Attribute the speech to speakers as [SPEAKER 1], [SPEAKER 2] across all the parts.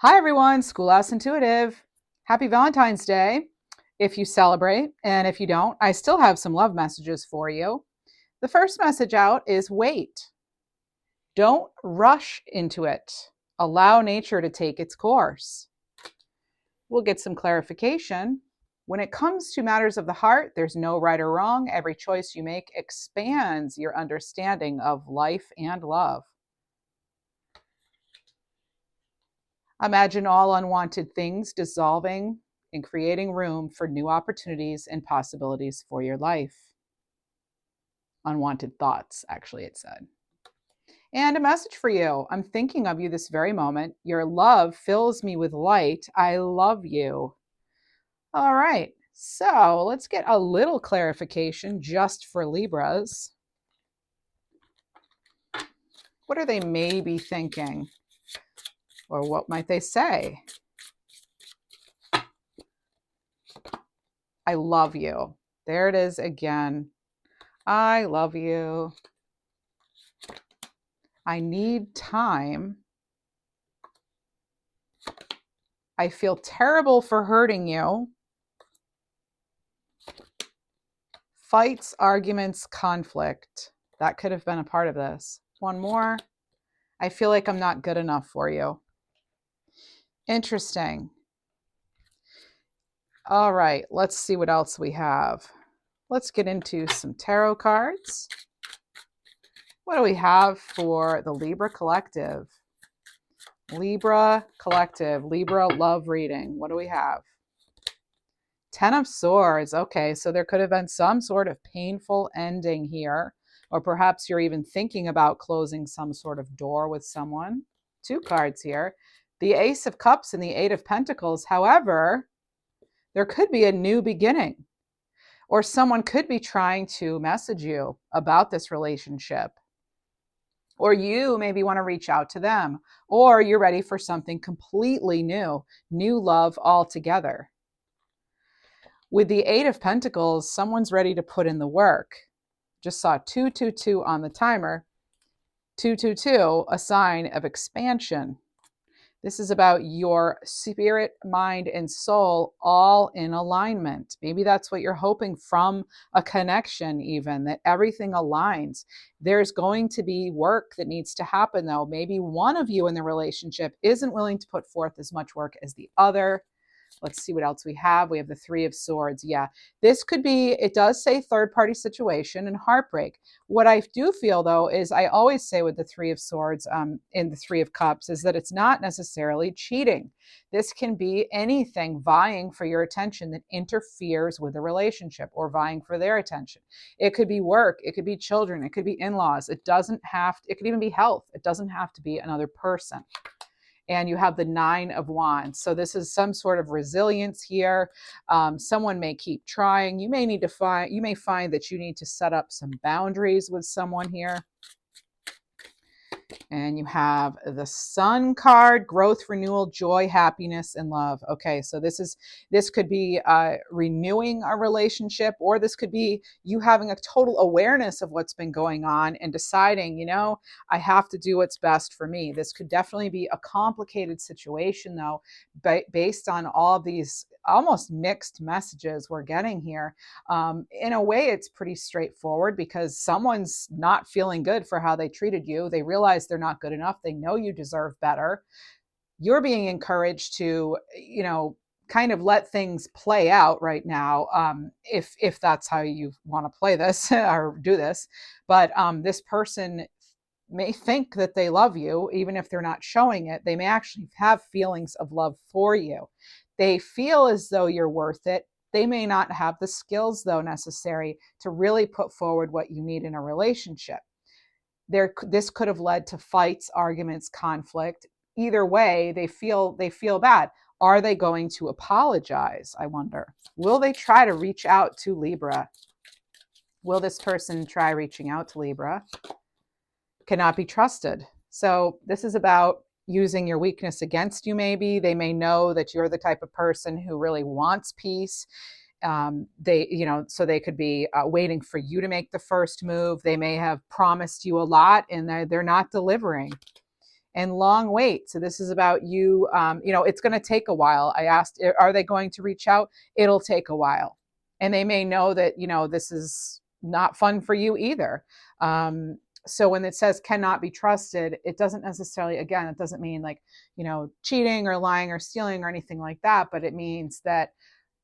[SPEAKER 1] Hi everyone, Schoolhouse Intuitive. Happy Valentine's Day if you celebrate, and if you don't, I still have some love messages for you. The first message out is wait. Don't rush into it. Allow nature to take its course. We'll get some clarification. When it comes to matters of the heart, there's no right or wrong. Every choice you make expands your understanding of life and love. Imagine all unwanted things dissolving and creating room for new opportunities and possibilities for your life. Unwanted thoughts, actually, it said. And a message for you. I'm thinking of you this very moment. Your love fills me with light. I love you. All right. So let's get a little clarification just for Libras. What are they maybe thinking? Or what might they say? I love you. There it is again. I love you. I need time. I feel terrible for hurting you. Fights, arguments, conflict. That could have been a part of this. One more. I feel like I'm not good enough for you. Interesting. All right, let's see what else we have. Let's get into some tarot cards. What do we have for the Libra Collective? Libra Collective, Libra Love Reading. What do we have? Ten of Swords. Okay, so there could have been some sort of painful ending here, or perhaps you're even thinking about closing some sort of door with someone. Two cards here. The Ace of Cups and the Eight of Pentacles. However, there could be a new beginning, or someone could be trying to message you about this relationship, or you maybe want to reach out to them, or you're ready for something completely new love altogether. With the Eight of Pentacles, someone's ready to put in the work. Just saw 222 on the timer. 222, a sign of expansion. This is about your spirit, mind, and soul all in alignment. Maybe that's what you're hoping from a connection, even, that everything aligns. There's going to be work that needs to happen, though. Maybe one of you in the relationship isn't willing to put forth as much work as the other. Let's see what else we have. We have the Three of Swords. Yeah, this could be, it does say third-party situation and heartbreak. What I do feel, though, is I always say with the Three of Swords in the Three of Cups is that it's not necessarily cheating. This can be anything vying for your attention that interferes with a relationship or vying for their attention. It could be work. It could be children. It could be in-laws. It could even be health. It doesn't have to be another person. And you have the Nine of Wands. So this is some sort of resilience here. Someone may keep trying. You may find that you need to set up some boundaries with someone here. And you have the Sun card, growth, renewal, joy, happiness, and love. Okay, so this could be renewing a relationship, or this could be you having a total awareness of what's been going on and deciding, I have to do what's best for me. This could definitely be a complicated situation, though, based on all of these almost mixed messages we're getting here. In a way, it's pretty straightforward because someone's not feeling good for how they treated you. They realize they're not good enough. They know you deserve better. You're being encouraged to, kind of let things play out right now, if that's how you want to play this or do this. But this person may think that they love you, even if they're not showing it. They may actually have feelings of love for you. They feel as though you're worth it. They may not have the skills, though, necessary to really put forward what you need in a relationship. This could have led to fights, arguments, conflict. Either way, they feel bad. Are they going to apologize? I wonder. Will they try to reach out to Libra? Will this person try reaching out to Libra? Cannot be trusted. So this is about using your weakness against you. Maybe they may know that you're the type of person who really wants peace. So they could be waiting for you to make the first move. They may have promised you a lot and they're not delivering. and long wait. So this is about you, it's going to take a while. I asked, are they going to reach out? It'll take a while. And they may know that, this is not fun for you either. So when it says cannot be trusted, it doesn't necessarily, again, it doesn't mean like, cheating or lying or stealing or anything like that, but it means that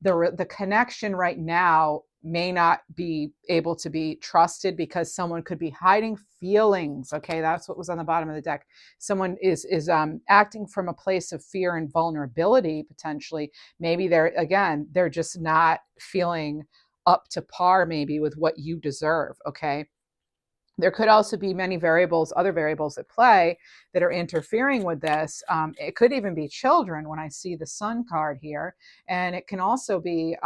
[SPEAKER 1] the connection right now may not be able to be trusted because someone could be hiding feelings. Okay, that's what was on the bottom of the deck. Someone is acting from a place of fear and vulnerability potentially. Maybe they're just not feeling up to par maybe with what you deserve. Okay. There could also be many other variables at play that are interfering with this. It could even be children when I see the Sun card here. And it can also be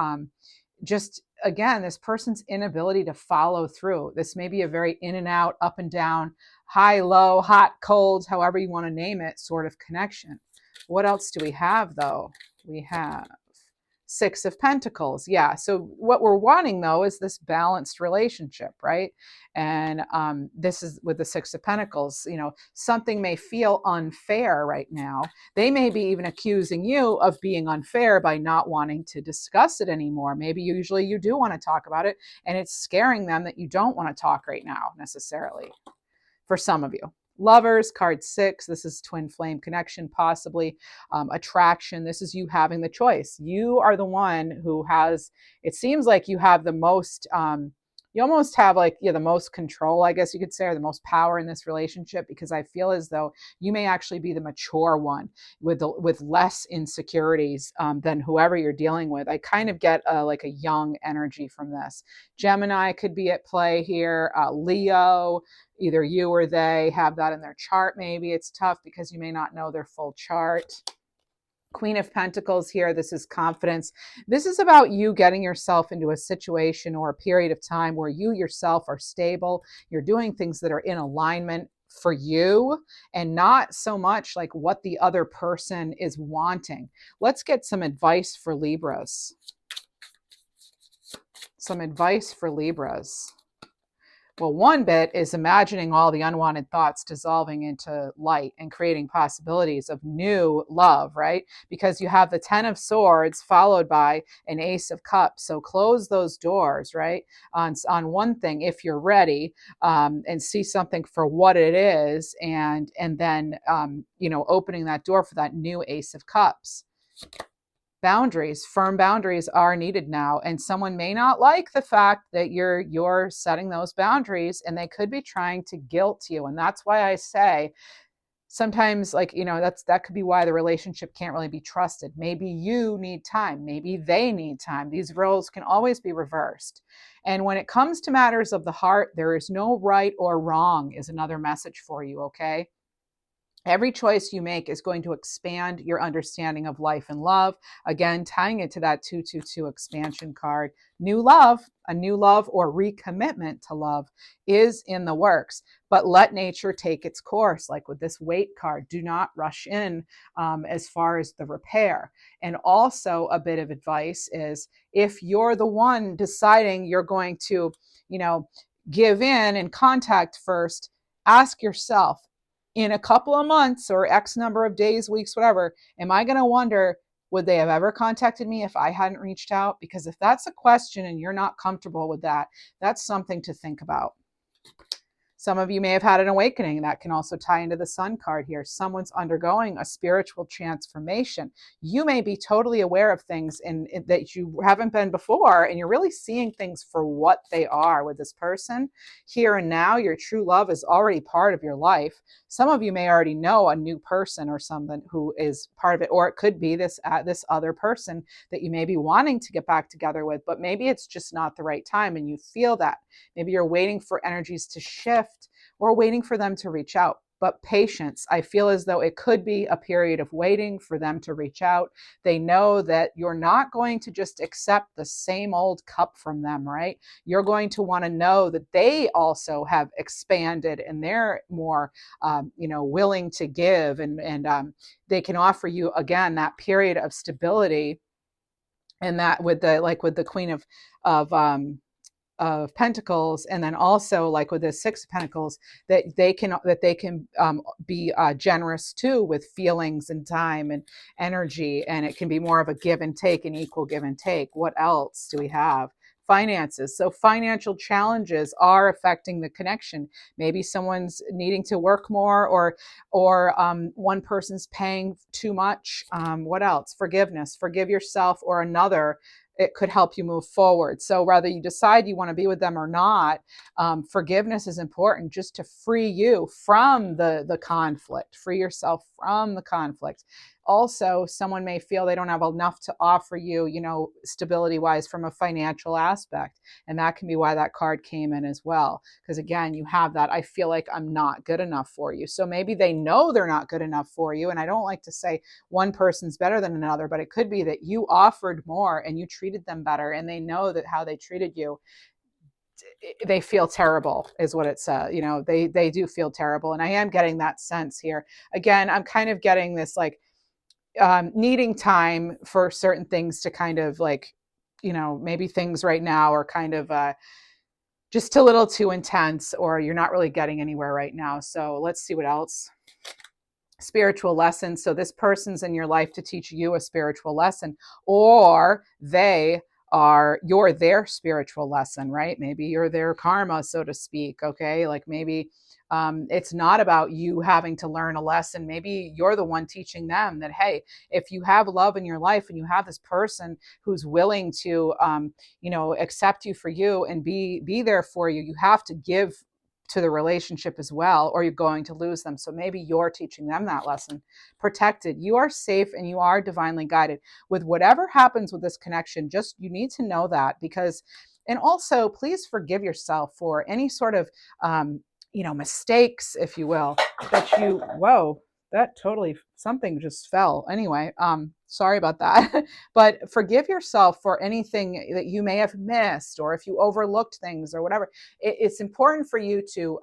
[SPEAKER 1] just, again, this person's inability to follow through. This may be a very in and out, up and down, high, low, hot, cold, however you want to name it, sort of connection. What else do we have, though? We have Six of Pentacles. Yeah. So what we're wanting, though, is this balanced relationship, right? And this is with the Six of Pentacles. Something may feel unfair right now. They may be even accusing you of being unfair by not wanting to discuss it anymore. Maybe usually you do want to talk about it, and it's scaring them that you don't want to talk right now necessarily. For some of you. Lovers, card 6. This is twin flame connection, possibly attraction. This is you having the choice. You are the one who has, it seems like you have the most, you almost have the most control, I guess you could say, or the most power in this relationship, because I feel as though you may actually be the mature one with less insecurities than whoever you're dealing with. I kind of get like a young energy from this. Gemini could be at play here. Leo, either you or they have that in their chart. Maybe it's tough because you may not know their full chart. Queen of Pentacles here. This is confidence. This is about you getting yourself into a situation or a period of time where you yourself are stable. You're doing things that are in alignment for you and not so much like what the other person is wanting. Let's get some advice for Libras. Some advice for Libras. Well, one bit is imagining all the unwanted thoughts dissolving into light and creating possibilities of new love, right? Because you have the 10 of Swords followed by an Ace of Cups. So close those doors, right? On one thing, if you're ready, and see something for what it is, and then opening that door for that new Ace of Cups. Boundaries, firm boundaries are needed now, and someone may not like the fact that you're setting those boundaries, and they could be trying to guilt you. And that's why I say sometimes, that could be why the relationship can't really be trusted. Maybe you need time, maybe they need time. These roles can always be reversed. And when it comes to matters of the heart, there is no right or wrong, is another message for you. Okay. Every choice you make is going to expand your understanding of life and love. Again, tying it to that 222 expansion card. New love, a new love or recommitment to love is in the works. But let nature take its course. Like with this wait card, do not rush in as far as the repair. And also a bit of advice is if you're the one deciding you're going to, give in and contact first, ask yourself, in a couple of months or X number of days, weeks, whatever, am I going to wonder, would they have ever contacted me if I hadn't reached out? Because if that's a question and you're not comfortable with that, that's something to think about. Some of you may have had an awakening. That can also tie into the Sun card here. Someone's undergoing a spiritual transformation. You may be totally aware of things that you haven't been before, and you're really seeing things for what they are with this person. Here and now, your true love is already part of your life. Some of you may already know a new person or someone who is part of it, or it could be this other person that you may be wanting to get back together with, but maybe it's just not the right time, and you feel that. Maybe you're waiting for energies to shift or waiting for them to reach out. But patience, I feel as though it could be a period of waiting for them to reach out. They know that you're not going to just accept the same old cup from them, right? You're going to want to know that they also have expanded and they're more, willing to give, and they can offer you, again, that period of stability. And that with the Queen of of Pentacles, and then also like with the Six of Pentacles, that they can be generous too with feelings and time and energy, and it can be more of a give and take, an equal give and take. What else do we have? Finances. So financial challenges are affecting the connection. Maybe someone's needing to work more, or one person's paying too much. What else? Forgiveness. Forgive yourself or another. It could help you move forward. So whether you decide you want to be with them or not, forgiveness is important just to free you from the conflict, free yourself from the conflict. Also, someone may feel they don't have enough to offer you, stability wise from a financial aspect. And that can be why that card came in as well. Because again, you have that, I feel like I'm not good enough for you. So maybe they know they're not good enough for you. And I don't like to say one person's better than another, but it could be that you offered more and you treated them better, and they know that how they treated you, they feel terrible is what it says. They do feel terrible. And I am getting that sense here. Again, I'm kind of getting this like, needing time for certain things to kind of like, maybe things right now are kind of just a little too intense, or you're not really getting anywhere right now. So let's see what else. Spiritual lessons. So this person's in your life to teach you a spiritual lesson, or you're their spiritual lesson, right? Maybe you're their karma, so to speak. Okay. Like maybe it's not about you having to learn a lesson. Maybe you're the one teaching them that, hey, if you have love in your life and you have this person who's willing to, accept you for you and be there for you, you have to give to the relationship as well, or you're going to lose them. So maybe you're teaching them that lesson. Protected. You are safe and you are divinely guided. With whatever happens with this connection, just you need to know that, because, and also please forgive yourself for any sort of mistakes, if you will, whoa, that totally, something just fell. Anyway, sorry about that. But forgive yourself for anything that you may have missed, or if you overlooked things or whatever. It's important for you to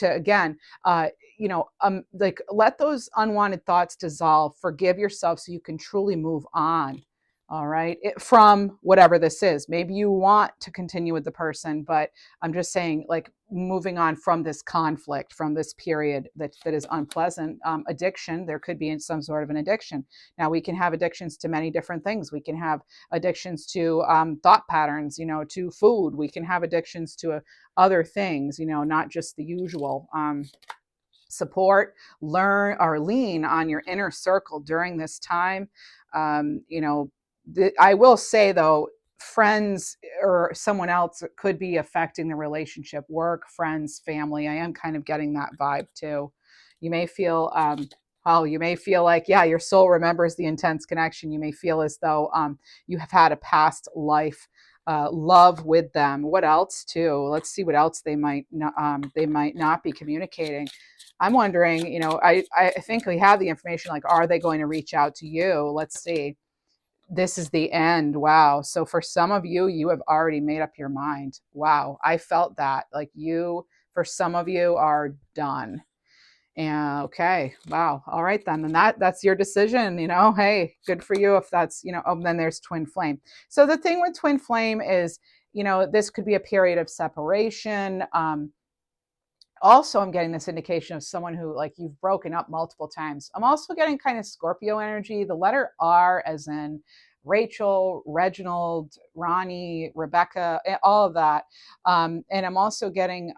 [SPEAKER 1] again, like let those unwanted thoughts dissolve, forgive yourself so you can truly move on. All right. From whatever this is. Maybe you want to continue with the person, but I'm just saying, like, moving on from this conflict, from this period that is unpleasant. Addiction. There could be some sort of an addiction. Now, we can have addictions to many different things. We can have addictions to thought patterns, to food. We can have addictions to other things, not just the usual. Support, learn, or lean on your inner circle during this time. I will say though, friends or someone else could be affecting the relationship, work, friends, family. I am kind of getting that vibe too. You may feel, you may feel like, yeah, your soul remembers the intense connection. You may feel as though you have had a past life love with them. What else too? Let's see what else they might not be communicating. I'm wondering, I think we have the information, like, are they going to reach out to you? Let's see. This is the end. Wow. So for some of you, you have already made up your mind. Wow. I felt that, like, for some of you are done. And okay. Wow. All right then. And that's your decision, hey, good for you. If that's, then there's twin flame. So the thing with twin flame is, this could be a period of separation. Also, I'm getting this indication of someone who, like, you've broken up multiple times. I'm also getting kind of Scorpio energy, the letter R as in Rachel, Reginald, Ronnie, Rebecca, all of that. And I'm also getting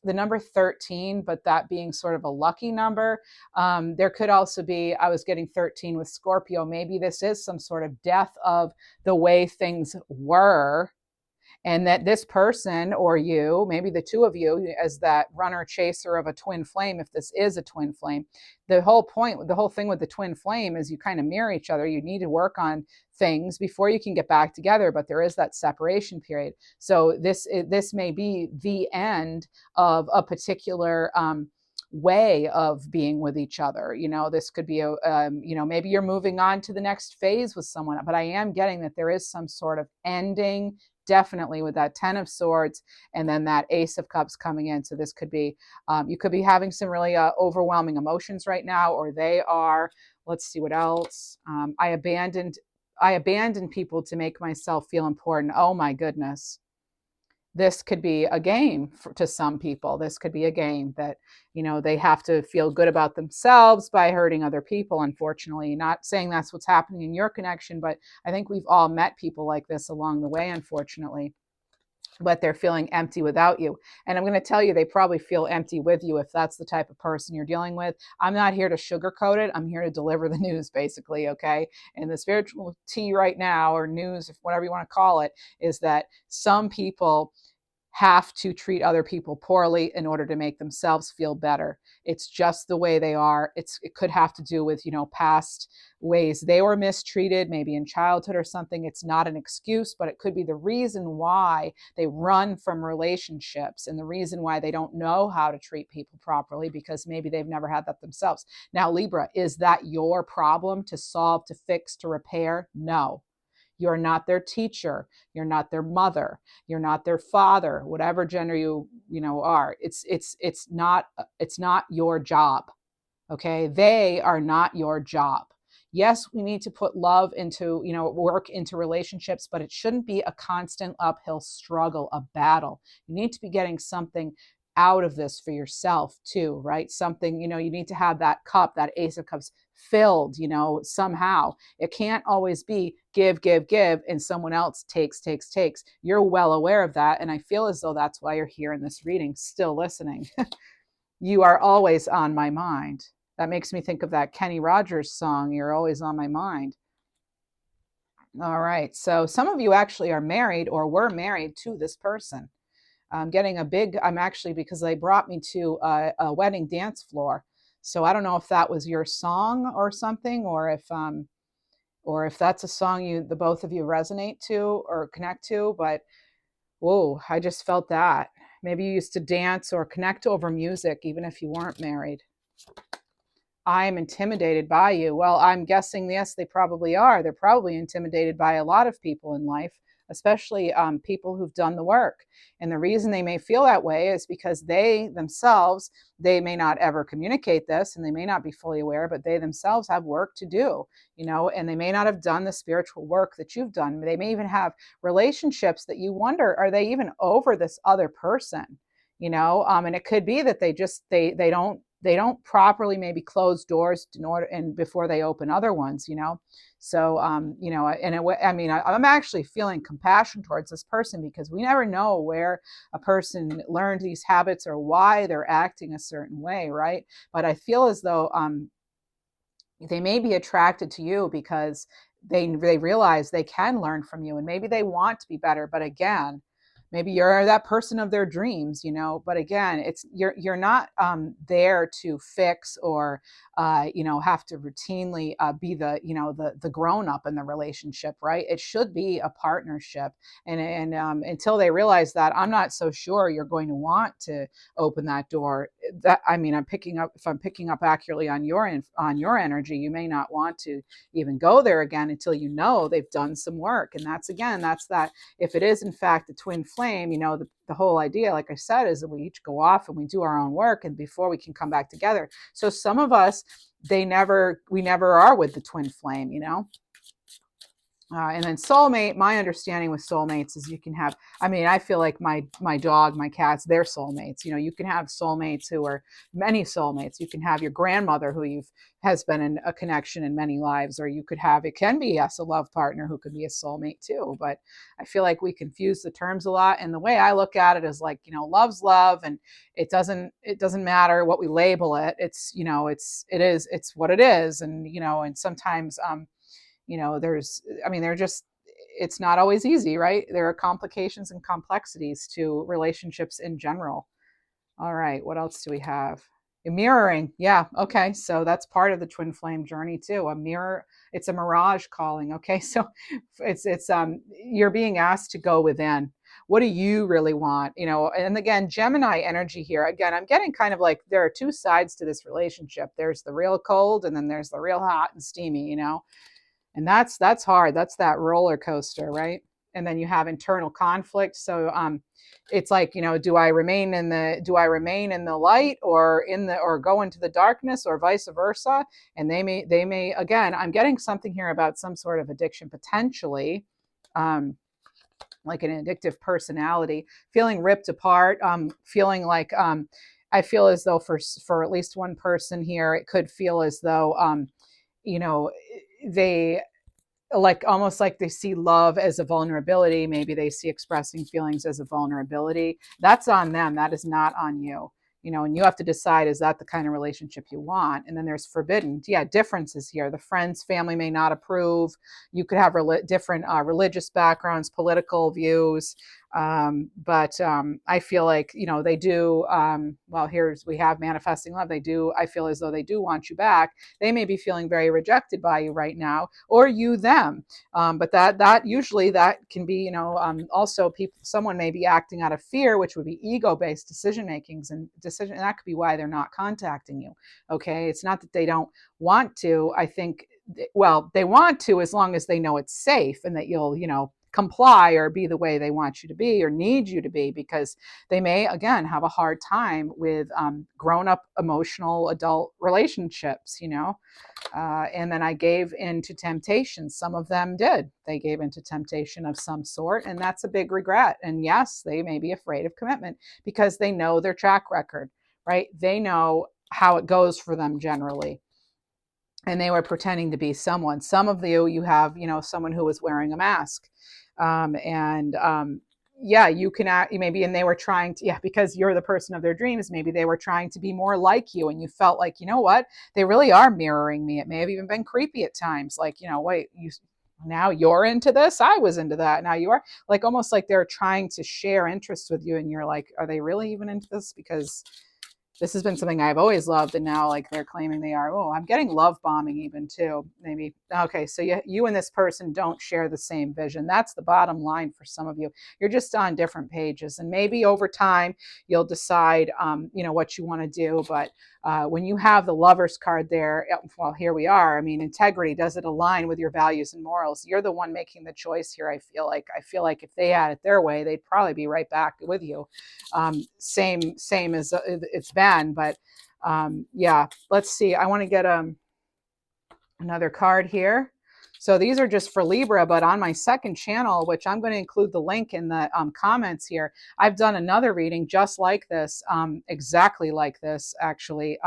[SPEAKER 1] the number 13, but that being sort of a lucky number. There could also be, I was getting 13 with Scorpio. Maybe this is some sort of death of the way things were, and that this person, or you, maybe the two of you, as that runner chaser of a twin flame, if this is a twin flame, the whole thing with the twin flame is you kind of mirror each other. You need to work on things before you can get back together, but there is that separation period. So this may be the end of a particular way of being with each other. This could be maybe you're moving on to the next phase with someone, but I am getting that there is some sort of ending, definitely, with that 10 of Swords and then that Ace of Cups coming in. So this could be, you could be having some really overwhelming emotions right now, or they are. Let's see what else. I abandoned people to make myself feel important. Oh my goodness. this could be a game to some people. This could be a game that, you know, they have to feel good about themselves by hurting other people, unfortunately. Not saying that's what's happening in your connection, but I think we've all met people like this along the way, unfortunately. But they're feeling empty without you. And I'm going to tell you, they probably feel empty with you if that's the type of person you're dealing with. I'm not here to sugarcoat it. I'm here to deliver the news, basically, okay? And the spiritual tea right now, or news, if whatever you want to call it, is that some people have to treat other people poorly in order to make themselves feel better. It's just the way they are. It could have to do with, you know, past ways they were mistreated, maybe in childhood or something. It's not an excuse, but it could be the reason why they run from relationships and the reason why they don't know how to treat people properly, because maybe they've never had that themselves. Now, Libra, is that your problem to solve, to fix, to repair? No. You're not their teacher. You're not their mother. You're not their father. Whatever gender you are, it's not your job. Okay, they are not your job. Yes, we need to put love into, work into relationships, but it shouldn't be a constant uphill struggle, a battle. You need to be getting something out of this for yourself too, right? Something, you need to have that cup, that Ace of Cups filled, somehow. It can't always be give, give, give, and someone else takes, takes, takes. You're well aware of that. And I feel as though that's why you're here in this reading, still listening. You are always on my mind. That makes me think of that Kenny Rogers song, You're Always on My Mind. All right. So some of you actually are married or were married to this person. I'm actually, because they brought me to a wedding dance floor. So I don't know if that was your song or something, or if that's a song the both of you resonate to or connect to. But whoa, I just felt that. Maybe you used to dance or connect over music, even if you weren't married. I'm intimidated by you. Well, I'm guessing, yes, they probably are. They're probably intimidated by a lot of people in life, especially people who've done the work. And the reason they may feel that way is because they themselves, they may not ever communicate this and they may not be fully aware, but they themselves have work to do, and they may not have done the spiritual work that you've done. They may even have relationships that you wonder, are they even over this other person? And it could be that they don't properly maybe close doors and before they open other ones, So, I'm actually feeling compassion towards this person, because we never know where a person learned these habits or why they're acting a certain way, right? But I feel as though they may be attracted to you because they realize they can learn from you, and maybe they want to be better. But again, maybe you're that person of their dreams, but again, you're not there to fix or have to routinely be the grown up in the relationship, right? It should be a partnership, and until they realize that, I'm not so sure you're going to want to open that door. I'm picking up accurately on your energy, you may not want to even go there again until they've done some work. And that's that. If it is in fact a twin flame, the whole idea, like I said, is that we each go off and we do our own work, and before we can come back together. So some of us, we never are with the twin flame, and then soulmate, my understanding with soulmates is you can have, I feel like my dog, my cats, they're soulmates. You can have soulmates who are many soulmates. You can have your grandmother who has been in a connection in many lives, or you could have, it can be, yes, a love partner who could be a soulmate too. But I feel like we confuse the terms a lot. And the way I look at it is like, love's love, and it doesn't matter what we label it. It's what it is. And sometimes, it's not always easy, right? There are complications and complexities to relationships in general. All right, what else do we have? Mirroring. Yeah, okay. So that's part of the twin flame journey too. A mirror, it's a mirage calling. Okay. So it's you're being asked to go within. What do you really want? And again, Gemini energy here. Again, I'm getting kind of like there are two sides to this relationship. There's the real cold, and then there's the real hot and steamy, and that's hard. That's that roller coaster, right? And then you have internal conflict. So it's like, do I remain in the light or go into the darkness, or vice versa? And they may again, I'm getting something here about some sort of addiction potentially. like an addictive personality, feeling ripped apart, feeling like I feel as though for at least one person here, it could feel as though you know, they like almost like they see love as a vulnerability. Maybe they see expressing feelings as a vulnerability. That's on them. That is not on you. You know, and you have to decide, is that the kind of relationship you want? And then there's forbidden. Yeah, differences here. The friends, family may not approve. You could have different religious backgrounds, political views. But I feel like, you know, they do. Well, we have manifesting love. They do. I feel as though they do want you back. They may be feeling very rejected by you right now, or you them. But that usually that can be, you know, also someone may be acting out of fear, which would be ego-based decision makings and that could be why they're not contacting you. Okay, it's not that they don't want to. I think, well, they want to as long as they know it's safe and that you'll, you know, comply or be the way they want you to be or need you to be, because they may again have a hard time with grown-up emotional adult relationships, you know. And then I gave into temptation. Some of them did. They gave into temptation of some sort, and that's a big regret. And yes, they may be afraid of commitment because they know their track record, right? They know how it goes for them generally. And they were pretending to be someone. Some of you have, you know, someone who was wearing a mask. Yeah, you can act maybe, and they were trying to, yeah, because you're the person of their dreams, maybe they were trying to be more like you, and you felt like, you know what, they really are mirroring me. It may have even been creepy at times, like, you know, wait, now you're into this, I was into that, now you are, like almost like they're trying to share interests with you, and you're like, are they really even into this? Because this has been something I've always loved, and now like they're claiming they are. Oh, I'm getting love bombing even too. Maybe. Okay, so you and this person don't share the same vision. That's the bottom line for some of you. You're just on different pages, and maybe over time you'll decide, you know, what you want to do. But when you have the Lovers card there, well, here we are. I mean, integrity, does it align with your values and morals? You're the one making the choice here. I feel like if they had it their way, they'd probably be right back with you. Same as it's been. But yeah, let's see. I want to get another card here. So these are just for Libra, but on my second channel, which I'm going to include the link in the comments here, I've done another reading just like this, exactly like this, actually.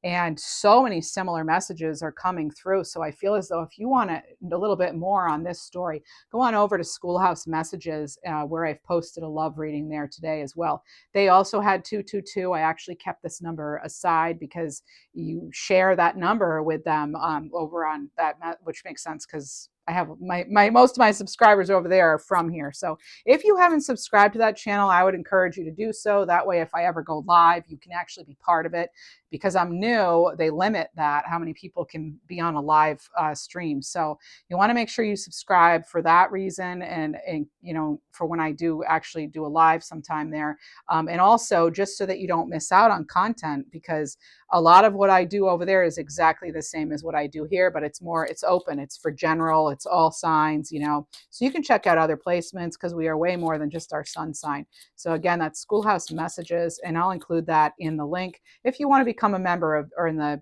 [SPEAKER 1] And so many similar messages are coming through. So I feel as though if you want a little bit more on this story, go on over to Schoolhouse Messages, where I've posted a love reading there today as well. They also had 222. I actually kept this number aside because you share that number with them over on that, which makes sense because I have my most of my subscribers over there are from here. So if you haven't subscribed to that channel, I would encourage you to do so. That way, if I ever go live, you can actually be part of it. Because I'm new, they limit that, how many people can be on a live stream. So you want to make sure you subscribe for that reason, and you know, for when I do actually do a live sometime there, and also just so that you don't miss out on content, because a lot of what I do over there is exactly the same as what I do here, but it's open, it's for general, it's all signs, you know, so you can check out other placements because we are way more than just our sun sign. So again, that's Schoolhouse Messages, and I'll include that in the link if you want to become a member or in the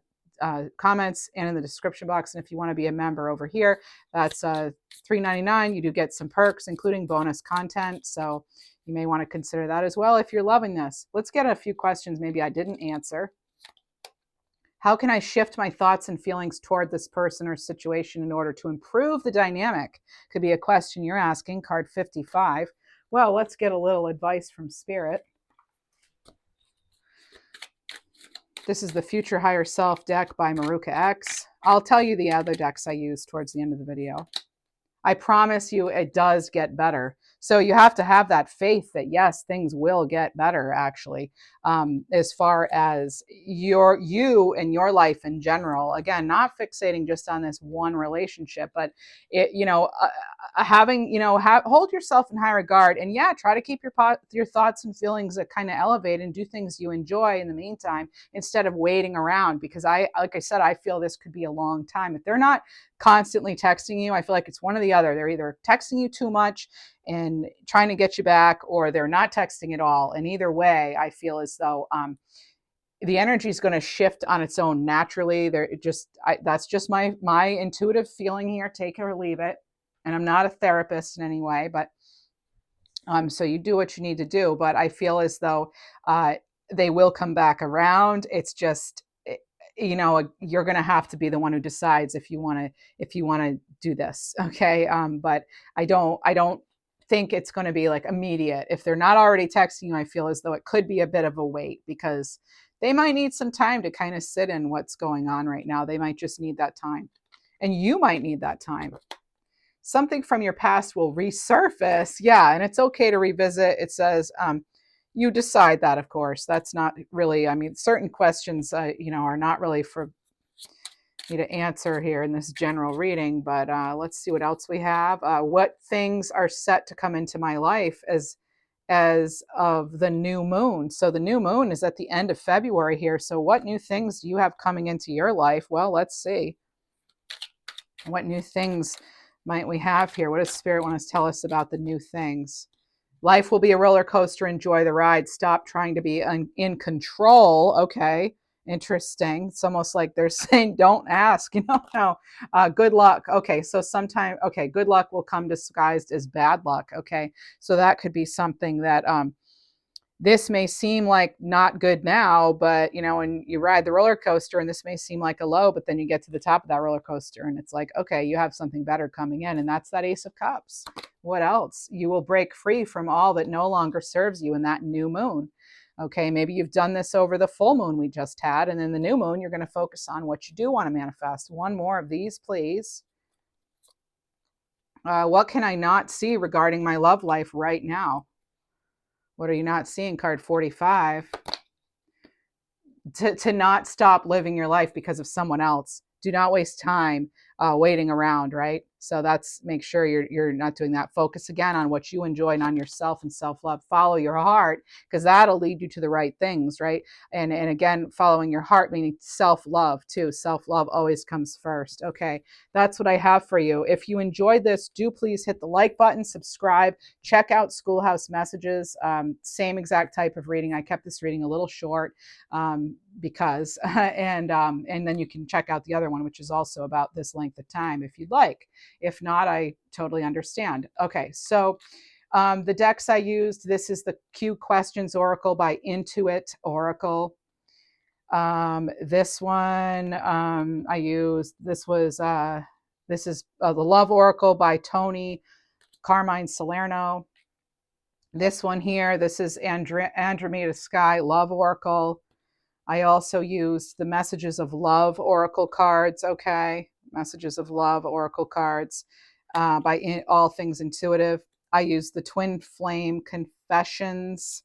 [SPEAKER 1] comments and in the description box. And if you want to be a member over here, that's $3.99. You do get some perks, including bonus content. So you may want to consider that as well if you're loving this. Let's get a few questions maybe I didn't answer. How can I shift my thoughts and feelings toward this person or situation in order to improve the dynamic? Could be a question you're asking, card 55. Well, let's get a little advice from Spirit. This is the Future Higher Self deck by Maruka X. I'll tell you the other decks I use towards the end of the video. I promise you it does get better. So you have to have that faith that yes, things will get better actually, as far as you and your life in general. Again, not fixating just on this one relationship, but it, you know, having, you know, hold yourself in high regard, and yeah, try to keep your thoughts and feelings kind of elevated and do things you enjoy in the meantime instead of waiting around, because like I said, I feel this could be a long time. If they're not constantly texting you, I feel like it's one or the other. They're either texting you too much and trying to get you back, or they're not texting at all. And either way, I feel as though the energy is going to shift on its own naturally. That's just my intuitive feeling here. Take it or leave it. And I'm not a therapist in any way, but So you do what you need to do, but I feel as though they will come back around. It's just, you know, you're going to have to be the one who decides if you want to do this. Okay. But I don't think it's going to be like immediate. If they're not already texting you, I feel as though it could be a bit of a wait because they might need some time to kind of sit in what's going on right now. They might just need that time, and you might need that time. Something from your past will resurface. Yeah, and it's okay to revisit. It says, you decide that, of course. That's not really, I mean, certain questions, you know, are not really for me to answer here in this general reading, but let's see what else we have. What things are set to come into my life as of the new moon? So the new moon is at the end of February here. So what new things do you have coming into your life? Well, let's see. What new things might we have here? What does Spirit want to tell us about the new things? Life will be a roller coaster. Enjoy the ride. Stop trying to be in control. Okay, interesting. It's almost like they're saying, don't ask, you know, no. Good luck. Okay, so sometime, okay, good luck will come disguised as bad luck. Okay, so that could be something that this may seem like not good now, but you know, when you ride the roller coaster and this may seem like a low, but then you get to the top of that roller coaster and it's like, okay, you have something better coming in. And that's that Ace of Cups. What else? You will break free from all that no longer serves you in that new moon. Okay, maybe you've done this over the full moon we just had. And then the new moon, you're going to focus on what you do want to manifest. One more of these, please. What can I not see regarding my love life right now? What are you not seeing? Card 45. To not stop living your life because of someone else. Do not waste time waiting around, right? So that's, make sure you're not doing that. Focus again on what you enjoy and on yourself and self-love. Follow your heart, because that'll lead you to the right things, right? And again, following your heart, meaning self-love too. Self-love always comes first. Okay, that's what I have for you. If you enjoyed this, do please hit the like button, subscribe, check out Schoolhouse Messages. Same exact type of reading. I kept this reading a little short because and then you can check out the other one, which is also about this length of time if you'd like. If not, I totally understand. Okay, so the decks I used, this is the Q Questions Oracle by Intuit Oracle. This one I used, this is the Love Oracle by Toni, Carmine, Salerno. This one here, this is Andromeda Sky Love Oracle. I also used the Messages of Love Oracle cards, okay? Messages of Love Oracle cards by All Things Intuitive. I used the Twin Flame Confessions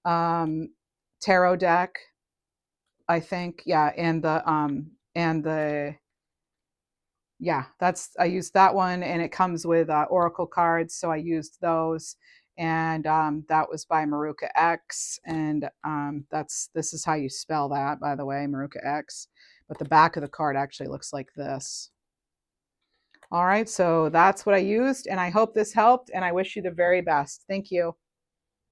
[SPEAKER 1] tarot deck, I think. Yeah, and the yeah, I used that one, and it comes with Oracle cards, so I used those. And that was by Maruka X, and this is how you spell that, by the way, Maruka X. But the back of the card actually looks like this. All right, so that's what I used, and I hope this helped, and I wish you the very best. Thank you.